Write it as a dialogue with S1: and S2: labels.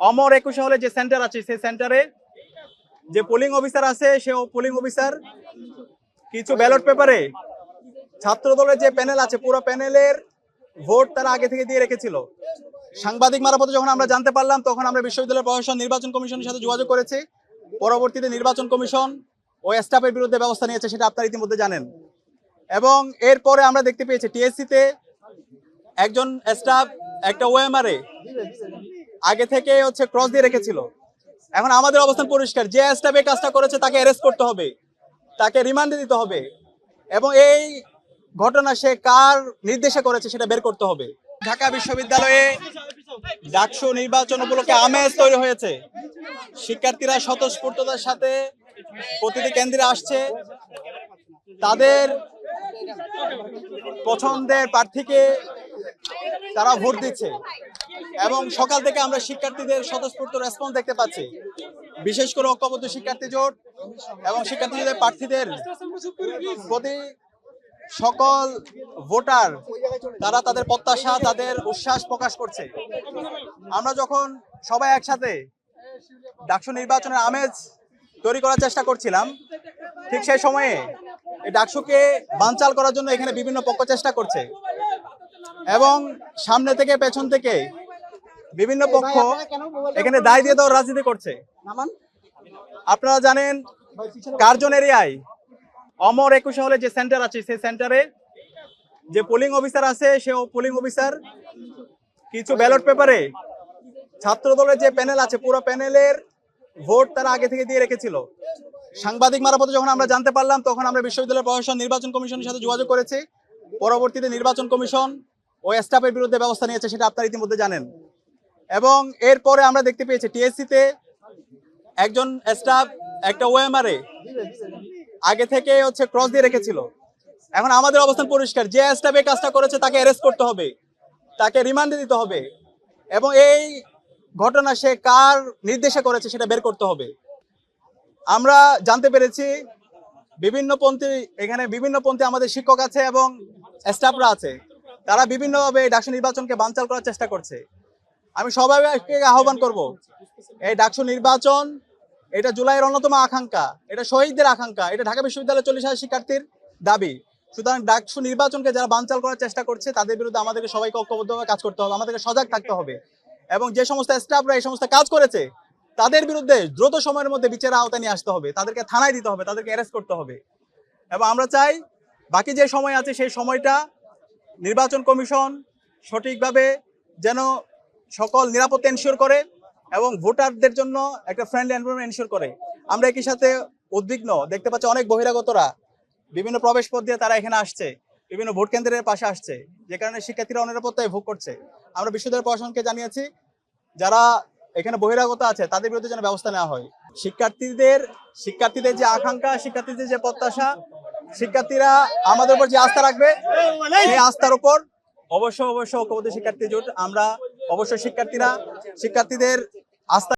S1: অমর 21 হলে যে সেন্টার আছে সেই সেন্টারে যে পোলিং অফিসার আছে সে পোলিং অফিসার কিছু ব্যালট পেপারে ছাত্র দলের যে প্যানেল আছে পুরো প্যানেলের ভোট তারা আগে থেকে দিয়ে রেখেছিল। সাংবাদিক মারফতে যখন আমরা জানতে পারলাম তখন আমরা বিশ্ববিদ্যালয় প্রশাসন নির্বাচন কমিশনের সাথে যোগাযোগ করেছি। পরবর্তীতে নির্বাচন কমিশন ও স্টাফের বিরুদ্ধে ব্যবস্থা নিয়েছে, সেটা আপনারা ইতিমধ্যে জানেন। এবং এরপরে আমরা দেখতে পেয়েছি টিএসসিতে একজন স্টাফ একটা ওএমআরে আগে থেকে ক্রস দিয়ে রেখেছিল। এখন আমাদের অবস্থান পরিষ্কার, যে স্টাফ এই কাজটা করেছে তাকে অ্যারেস্ট করতে হবে, তাকে রিমান্ডে দিতে হবে এবং এই ঘটনা সে কার নির্দেশে করেছে সেটা বের করতে হবে। ঢাকা বিশ্ববিদ্যালয়ে ডাকসু নির্বাচন উপলক্ষে আমেজ তৈরি হয়েছে। শিক্ষার্থীরা স্বতঃস্ফূর্ততার সাথে প্রতিটি কেন্দ্রে আসছে, তাদের পছন্দের প্রার্থীকে তারা ভোট দিচ্ছে এবং সকাল থেকে আমরা শিক্ষার্থীদের স্বতঃস্ফূর্ত রেসপন্স দেখতে পাচ্ছি। বিশেষ করে ঐক্যবদ্ধ শিক্ষার্থী জোট এবং শিক্ষার্থী জোটের প্রার্থীদের প্রতি সকল ভোটার তারা তাদের প্রত্যাশা, তাদের উচ্ছ্বাস প্রকাশ করছে। আমরা যখন সবাই একসাথে ডাকসু নির্বাচনের আমেজ তৈরি করার চেষ্টা করছিলাম, ঠিক সেই সময়ে এই ডাকসুকে বানচাল করার জন্য এখানে বিভিন্ন পক্ষ চেষ্টা করছে এবং সামনে থেকে পেছন থেকে বিভিন্ন পক্ষ এখানে দায় দিয়ে দেওয়ার রাজনীতি করছে। আপনারা জানেন কার্জন এরিয়ায় অমর 21 হলে যে সেন্টার আছে সেই সেন্টারে যে পোলিং অফিসার আছে সে পোলিং অফিসার কিছু ব্যালট পেপারে ছাত্র দলের যে প্যানেল আছে পুরো প্যানেলের ভোট তারা আগে থেকে দিয়ে রেখেছিল। সাংবাদিক মারফতে যখন আমরা জানতে পারলাম তখন আমরা বিশ্ববিদ্যালয় প্রশাসন নির্বাচন কমিশনের সাথে যোগাযোগ করেছি। পরবর্তীতে নির্বাচন কমিশন ও স্টাফের বিরুদ্ধে ব্যবস্থা নিয়েছে, সেটা আপনারা ইতিমধ্যে জানেন। এবং এরপরে আমরা দেখতে পেয়েছি টিএসসিতে একজন স্টাফ একটা ওএমআরে আগে থেকে ক্রস দিয়ে রেখেছিল। এখন আমাদের অবস্থান পরিষ্কার, যে স্টাফ এই কাজটা করেছে তাকে অ্যারেস্ট করতে হবে, তাকে রিমান্ডে দিতে হবে এবং এই ঘটনা সে কার নির্দেশে করেছে সেটা বের করতে হবে। আমরা জানতে পেরেছি এখানে বিভিন্নপন্থী আমাদের শিক্ষক আছে এবং স্টাফরা আছে, তারা বিভিন্নভাবে এই ডাকসু নির্বাচনকে বানচাল করার চেষ্টা করছে। আমি সবাইকে আহ্বান করব, এই ডাকসু নির্বাচন এটা জুলাইয়ের অন্যতম আকাঙ্ক্ষা, এটা শহীদদের আকাঙ্ক্ষা, এটা ঢাকা বিশ্ববিদ্যালয়ের 40,000 শিক্ষার্থীর দাবি। সুতরাং ডাকসু নির্বাচনকে যারা বানচাল করার চেষ্টা করছে তাদের বিরুদ্ধে আমাদেরকে সবাইকে ঐক্যবদ্ধভাবে কাজ করতে হবে, আমাদেরকে সজাগ থাকতে হবে এবং যে সমস্ত স্টাফরা এই সমস্ত কাজ করেছে তাদের বিরুদ্ধে দ্রুত সময়ের মধ্যে বিচারের আওতায় নিয়ে আসতে হবে, তাদেরকে থানায় দিতে হবে, তাদেরকে অ্যারেস্ট করতে হবে। এবং আমরা চাই বাকি যে সময় আছে সেই সময়টা নির্বাচন কমিশন সঠিকভাবে যেন সকল নিরাপত্তা এনশিওর করে এবং ভোটারদের জন্য একটা ফ্রেন্ডলি এনভায়রনমেন্ট এনশিওর করে। আমরা একই সাথে উদ্বিগ্ন, দেখতে পাচ্ছি অনেক বহিরাগতরা বিভিন্ন প্রবেশ পথ দিয়ে তারা এখানে আসছে, বিভিন্ন ভোট কেন্দ্রের পাশে আসছে, যে কারণে শিক্ষার্থীরা অনিরাপত্তায় ভোগ করছে। আমরা বিশ্ববিদ্যালয় প্রশাসনকে জানিয়েছি যারা এখানে বহিরাগত আছে তাদের বিরুদ্ধে যেন ব্যবস্থা নেওয়া হয়। শিক্ষার্থীদের যে আকাঙ্ক্ষা, শিক্ষার্থীদের যে প্রত্যাশা, শিক্ষার্থীরা আমাদের উপর যে আস্থা রাখবে সেই আস্থার উপর অবশ্যই ঐক্যবদ্ধ শিক্ষার্থী জোট আমরা অবশ্যই শিক্ষার্থীদের আস্থা